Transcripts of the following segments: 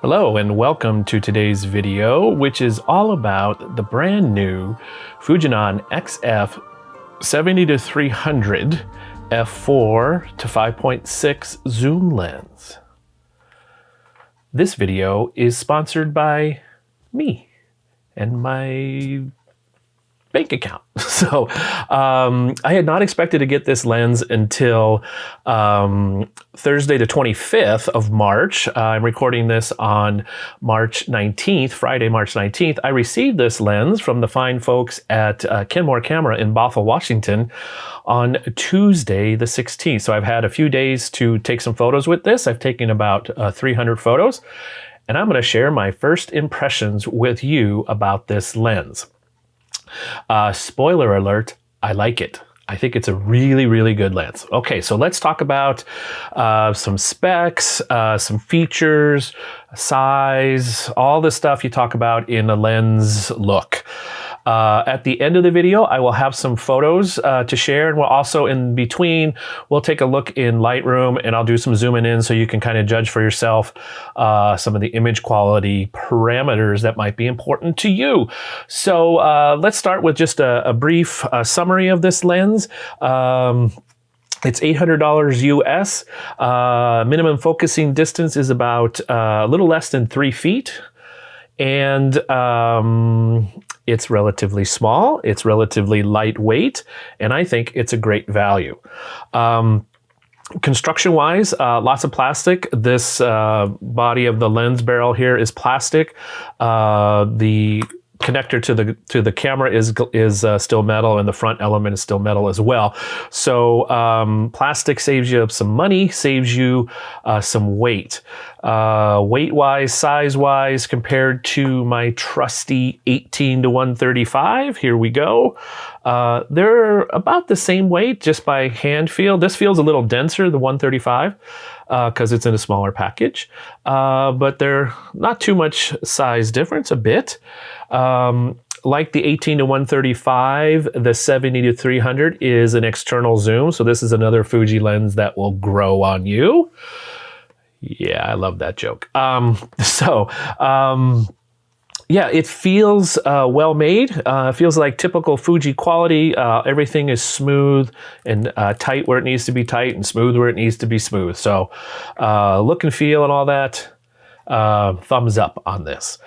Hello and welcome to today's video, which is all about the brand new Fujinon XF 70-300 f4 to 5.6 zoom lens. This video is sponsored by me and my bank account. So I had not expected to get this lens until Thursday the 25th of March. I'm recording this on March 19th, Friday, March 19th. I received this lens from the fine folks at Kenmore Camera in Bothell, Washington on Tuesday the 16th. So I've had a few days to take some photos with this. I've taken about 300 photos, and I'm going to share my first impressions with you about this lens. Spoiler alert, I like it. I think it's a really, really good lens. Okay, so let's talk about some specs, some features, size, all the stuff you talk about in a lens look. At the end of the video, I will have some photos to share, and we'll also, in between, we'll take a look in Lightroom, and I'll do some zooming in so you can kind of judge for yourself some of the image quality parameters that might be important to you. So let's start with just a brief summary of this lens. It's $800 US. Minimum focusing distance is about a little less than 3 feet. And it's relatively small, it's relatively lightweight, and I think it's a great value. Construction-wise, lots of plastic. This body of the lens barrel here is plastic. The connector to the camera is still metal, and the front element is still metal as well. So plastic saves you some money, saves you some weight. Weight-wise, size-wise, compared to my trusty 18-135, here we go. They're about the same weight just by hand feel. This feels a little denser, the 135, because it's in a smaller package. But they're not too much size difference, a bit. Like the 18-135, the 70-300 is an external zoom. So this is another Fuji lens that will grow on you. Yeah, I love that joke. Yeah, it feels well made. Feels like typical Fuji quality. Everything is smooth and tight where it needs to be tight and smooth where it needs to be smooth. So look and feel and all that, thumbs up on this.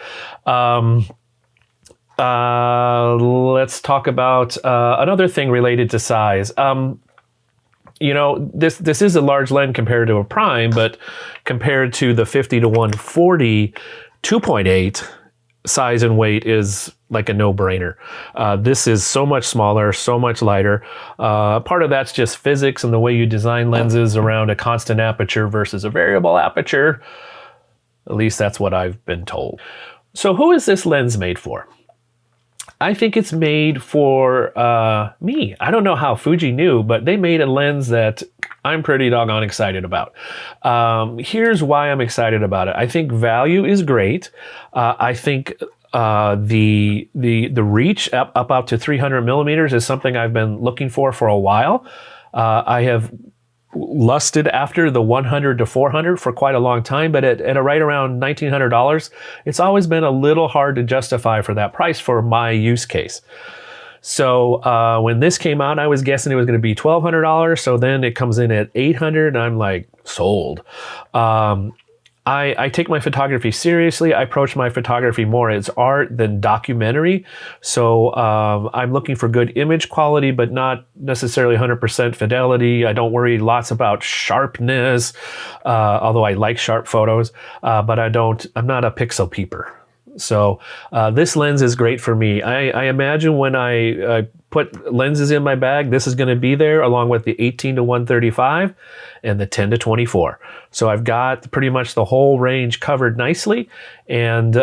Let's talk about another thing related to size. You know, this is a large lens compared to a prime, but compared to the 50-140 2.8, size and weight is like a no-brainer. This is so much smaller, so much lighter. Part of that's just physics and the way you design lenses around a constant aperture versus a variable aperture. At least that's what I've been told. So who is this lens made for? I think it's made for me. I don't know how Fuji knew, but they made a lens that I'm pretty doggone excited about. Here's why I'm excited about it. I think value is great. I think the reach up out to 300 millimeters is something I've been looking for a while. I have lusted after the 100-400 for quite a long time, but at right around $1,900, it's always been a little hard to justify for that price for my use case. So when this came out, I was guessing it was going to be $1,200. So then it comes in at $800, and I'm like, sold. I take my photography seriously. I approach my photography more as art than documentary. So I'm looking for good image quality, but not necessarily 100% fidelity. I don't worry lots about sharpness, although I like sharp photos, but I'm not a pixel peeper. So this lens is great for me. I imagine when I put lenses in my bag, this is going to be there along with the 18-135 and the 10-24. So I've got pretty much the whole range covered nicely, and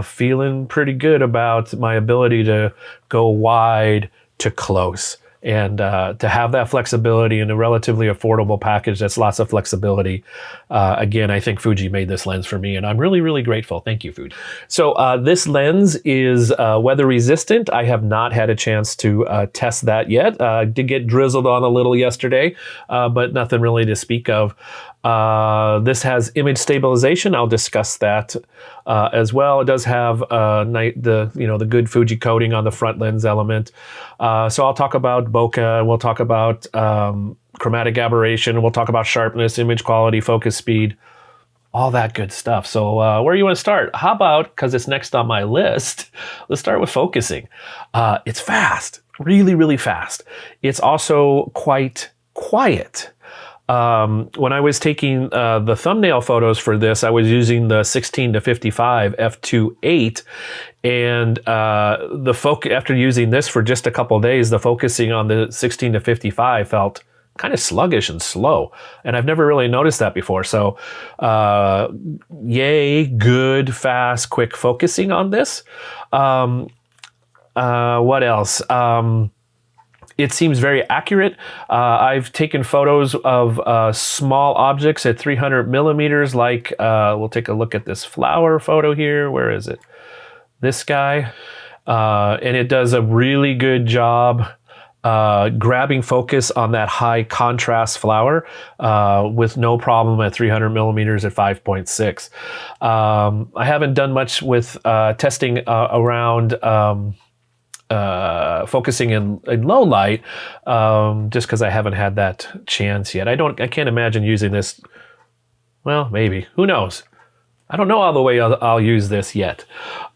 feeling pretty good about my ability to go wide to close. And to have that flexibility in a relatively affordable package, that's lots of flexibility. Again, I think Fuji made this lens for me, and I'm really, really grateful. Thank you, Fuji. So this lens is weather resistant. I have not had a chance to test that yet. Did get drizzled on a little yesterday, but nothing really to speak of. This has image stabilization. I'll discuss that as well. It does have the good Fuji coating on the front lens element. So I'll talk about bokeh. We'll talk about chromatic aberration. We'll talk about sharpness, image quality, focus speed, all that good stuff. So where do you want to start? How about, because it's next on my list, let's start with focusing. It's fast, really, really fast. It's also quite quiet. When I was taking the thumbnail photos for this, I was using the 16 to 55 f2.8, and after using this for just a couple days, the focusing on the 16 to 55 felt kind of sluggish and slow, and I've never really noticed that before. So, yay, good, fast, quick focusing on this. What else? It seems very accurate. I've taken photos of small objects at 300 millimeters, like we'll take a look at this flower photo here. Where is it? This guy. And it does a really good job grabbing focus on that high contrast flower with no problem at 300 millimeters at 5.6. I haven't done much with testing around focusing in low light, just because I haven't had that chance yet. I can't imagine using this. Well, maybe. Who knows? I don't know all the way I'll use this yet.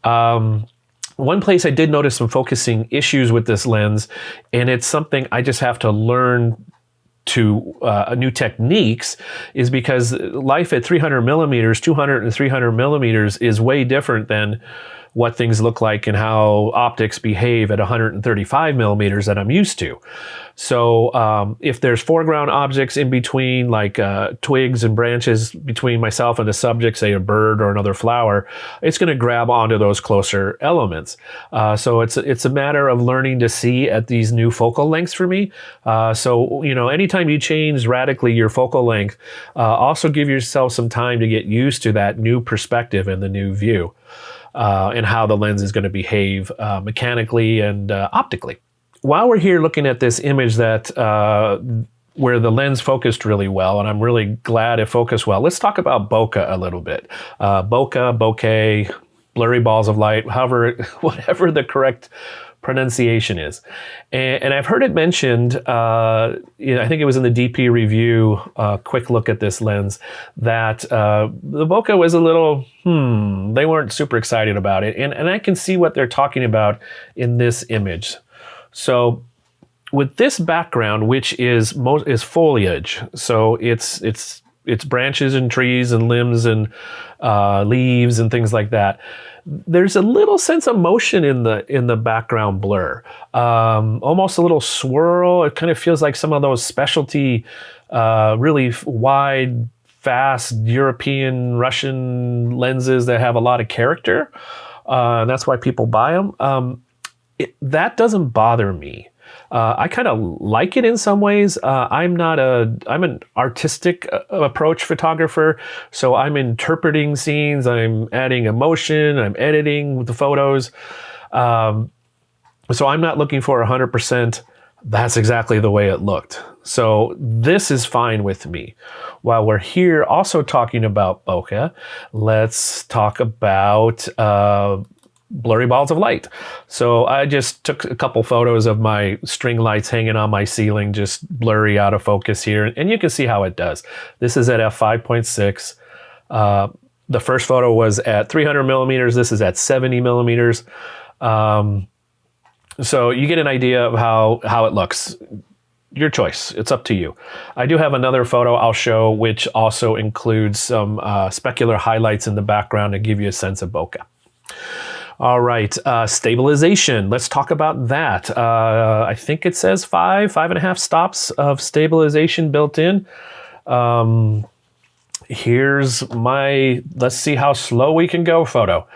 One place I did notice some focusing issues with this lens, and it's something I just have to learn to new techniques, is because life at 300 millimeters, 200 and 300 millimeters is way different than what things look like and how optics behave at 135 millimeters that I'm used to. So if there's foreground objects in between, like twigs and branches between myself and the subject, say a bird or another flower, it's going to grab onto those closer elements. So it's a matter of learning to see at these new focal lengths for me. So, anytime you change radically your focal length, also give yourself some time to get used to that new perspective and the new view. And how the lens is going to behave mechanically and optically. While we're here looking at this image that where the lens focused really well, and I'm really glad it focused well, let's talk about bokeh a little bit. Bokeh, blurry balls of light, whatever the correct pronunciation is. And I've heard it mentioned, I think it was in the DP review, quick look at this lens, that the bokeh was a little, they weren't super excited about it. And I can see what they're talking about in this image. So with this background, which is foliage, so it's branches and trees and limbs and leaves and things like that, there's a little sense of motion in the background blur, almost a little swirl. It kind of feels like some of those specialty, really wide, fast European, Russian lenses that have a lot of character. And that's why people buy them. That doesn't bother me. I kind of like it in some ways. I'm an artistic approach photographer, so I'm interpreting scenes, I'm adding emotion, I'm editing the photos. So I'm not looking for 100%, that's exactly the way it looked. So this is fine with me. While we're here also talking about bokeh, let's talk about blurry balls of light. So I just took a couple photos of my string lights hanging on my ceiling, just blurry out of focus here. And you can see how it does. This is at f5.6. The first photo was at 300 millimeters. This is at 70 millimeters. So you get an idea of how it looks. Your choice. It's up to you. I do have another photo I'll show, which also includes some specular highlights in the background to give you a sense of bokeh. All right, stabilization. Let's talk about that. I think it says 5.5 stops of stabilization built in. Here's my, let's see how slow we can go photo.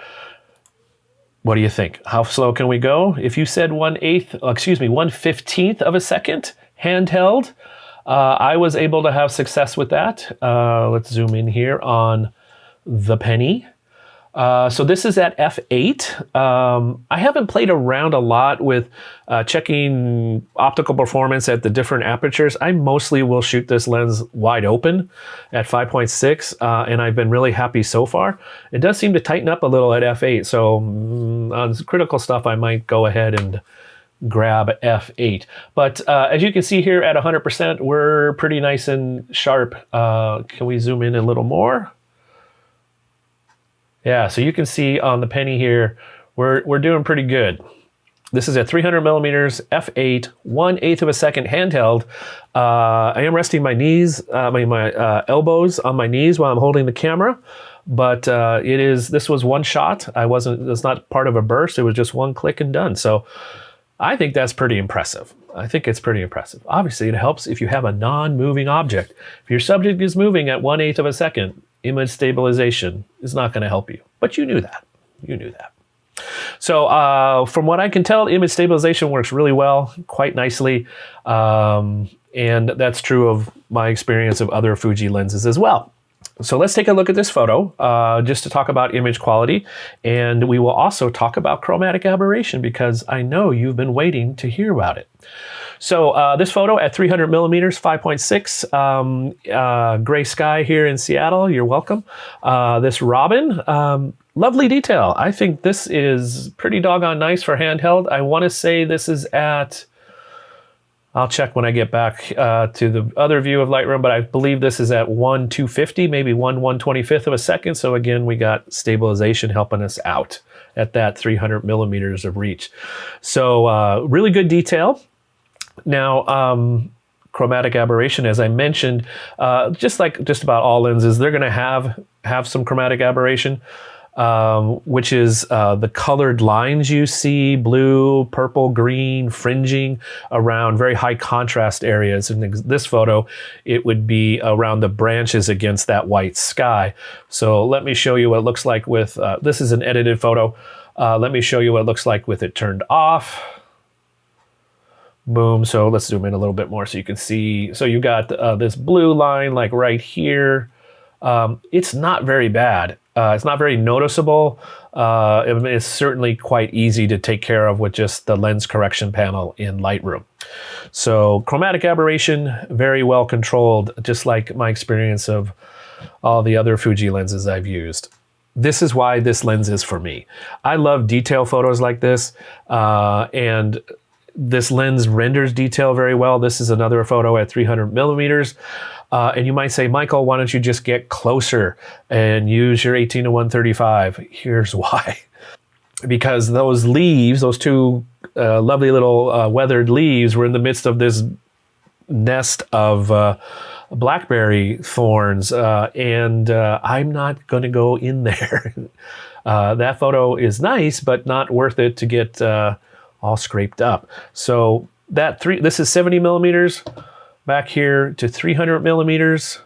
What do you think? How slow can we go? If you said 1/15th of a second handheld, I was able to have success with that. Let's zoom in here on the penny. So this is at f8. I haven't played around a lot with checking optical performance at the different apertures. I mostly will shoot this lens wide open at 5.6, and I've been really happy so far. It does seem to tighten up a little at f8, so on critical stuff I might go ahead and grab f8. But as you can see here at 100%, we're pretty nice and sharp. Can we zoom in a little more? Yeah, so you can see on the penny here, we're doing pretty good. This is at 300 millimeters, f8, 1/8 of a second handheld. I am resting my knees, my elbows on my knees while I'm holding the camera, but this was one shot. It's not part of a burst. It was just one click and done. So I think that's pretty impressive. I think it's pretty impressive. Obviously, it helps if you have a non-moving object. If your subject is moving at 1/8 of a second, image stabilization is not going to help you. But you knew that. You knew that. So from what I can tell, image stabilization works really well, quite nicely. And that's true of my experience of other Fuji lenses as well. So let's take a look at this photo just to talk about image quality. And we will also talk about chromatic aberration because I know you've been waiting to hear about it. So this photo at 300 millimeters, 5.6, gray sky here in Seattle. You're welcome. This robin, lovely detail. I think this is pretty doggone nice for handheld. I want to say this is at, I'll check when I get back to the other view of Lightroom, but I believe this is at 1/250, maybe 1/125th of a second. So again, we got stabilization helping us out at that 300 millimeters of reach. So really good detail. Now, chromatic aberration, as I mentioned, just like just about all lenses, they're going to have some chromatic aberration, which is the colored lines you see, blue, purple, green, fringing around very high contrast areas. In this photo, it would be around the branches against that white sky. So let me show you what it looks like with, this is an edited photo. Let me show you what it looks like with it turned off. Boom. So let's zoom in a little bit more so you can see. So you got this blue line like right here. It's not very bad. It's not very noticeable. It's certainly quite easy to take care of with just the lens correction panel in Lightroom. So chromatic aberration, very well controlled, just like my experience of all the other Fuji lenses I've used. This is why this lens is for me. I love detail photos like this, and this lens renders detail very well. This is another photo at 300 millimeters. And you might say, Michael, why don't you just get closer and use your 18-135? Here's why. Because those leaves, those two lovely little weathered leaves were in the midst of this nest of blackberry thorns. And I'm not going to go in there. That photo is nice, but not worth it to get all scraped up. So this is 70 millimeters back here to 300 millimeters,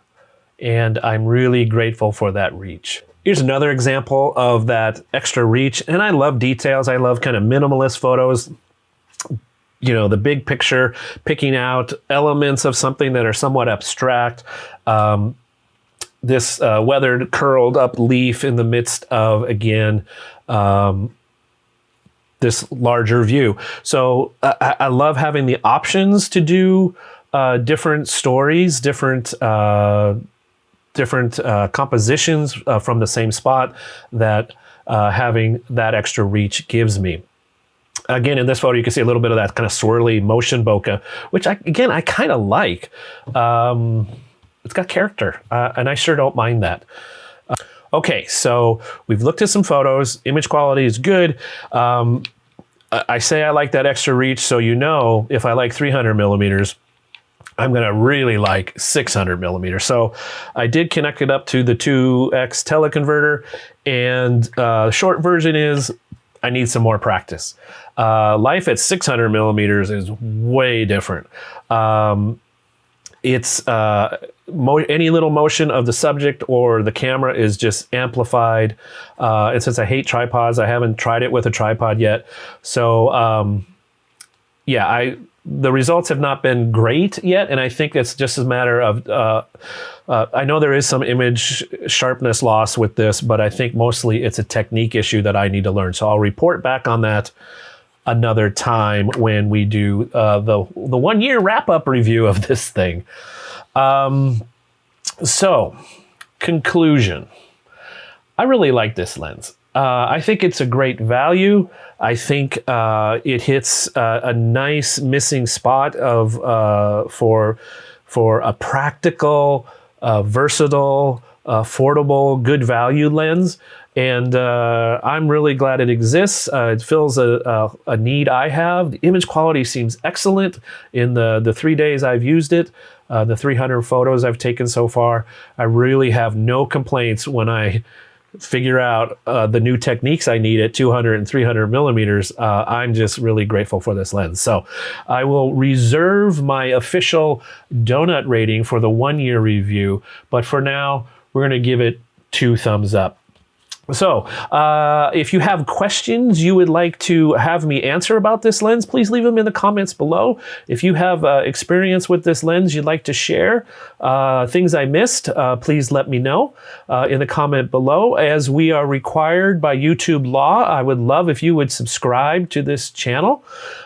and I'm really grateful for that reach. Here's another example of that extra reach, and I love details. I love kind of minimalist photos. You know, the big picture, picking out elements of something that are somewhat abstract. This weathered, curled up leaf in the midst of, again, this larger view. So I love having the options to do different stories, different compositions from the same spot that having that extra reach gives me. Again, in this photo, you can see a little bit of that kind of swirly motion bokeh, which I kind of like. It's got character, and I sure don't mind that. Okay, so we've looked at some photos. Image quality is good. I say I like that extra reach, so you know if I like 300 millimeters, I'm going to really like 600 millimeters. So I did connect it up to the 2x teleconverter, and the short version is I need some more practice. Life at 600 millimeters is way different. It's any little motion of the subject or the camera is just amplified. And since I hate tripods, I haven't tried it with a tripod yet. So yeah, the results have not been great yet, and I think it's just a matter of, I know there is some image sharpness loss with this, but I think mostly it's a technique issue that I need to learn. So I'll report back on that another time when we do the 1 year wrap-up review of this thing. So, conclusion. I really like this lens. I think it's a great value. I think it hits a nice missing spot of for a practical, versatile, affordable, good value lens. And I'm really glad it exists. It fills a need I have. The image quality seems excellent in the 3 days I've used it. The 300 photos I've taken so far. I really have no complaints when I figure out the new techniques I need at 200 and 300 millimeters. I'm just really grateful for this lens. So I will reserve my official donut rating for the 1 year review, but for now, we're gonna give it 2 thumbs up. So if you have questions you would like to have me answer about this lens, please leave them in the comments below. If you have experience with this lens you'd like to share, things I missed, please let me know in the comment below. As we are required by YouTube law, I would love if you would subscribe to this channel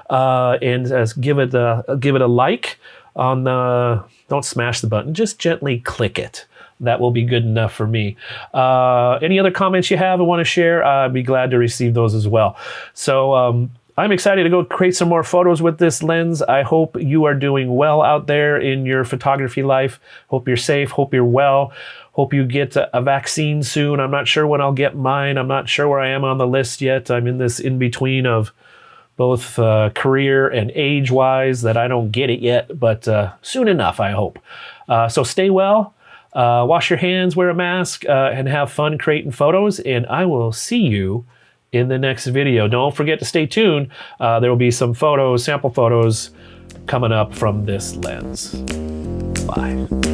and give it a like on the, don't smash the button, just gently click it. That will be good enough for me. Any other comments you have and want to share, I'd be glad to receive those as well. So I'm excited to go create some more photos with this lens. I hope you are doing well out there in your photography life. Hope you're safe, hope you're well. Hope you get a vaccine soon. I'm not sure when I'll get mine. I'm not sure where I am on the list yet. I'm in this in-between of both career and age-wise that I don't get it yet, but soon enough, I hope. So stay well. Wash your hands, wear a mask, and have fun creating photos. And I will see you in the next video. Don't forget to stay tuned. There will be some photos, sample photos coming up from this lens. Bye.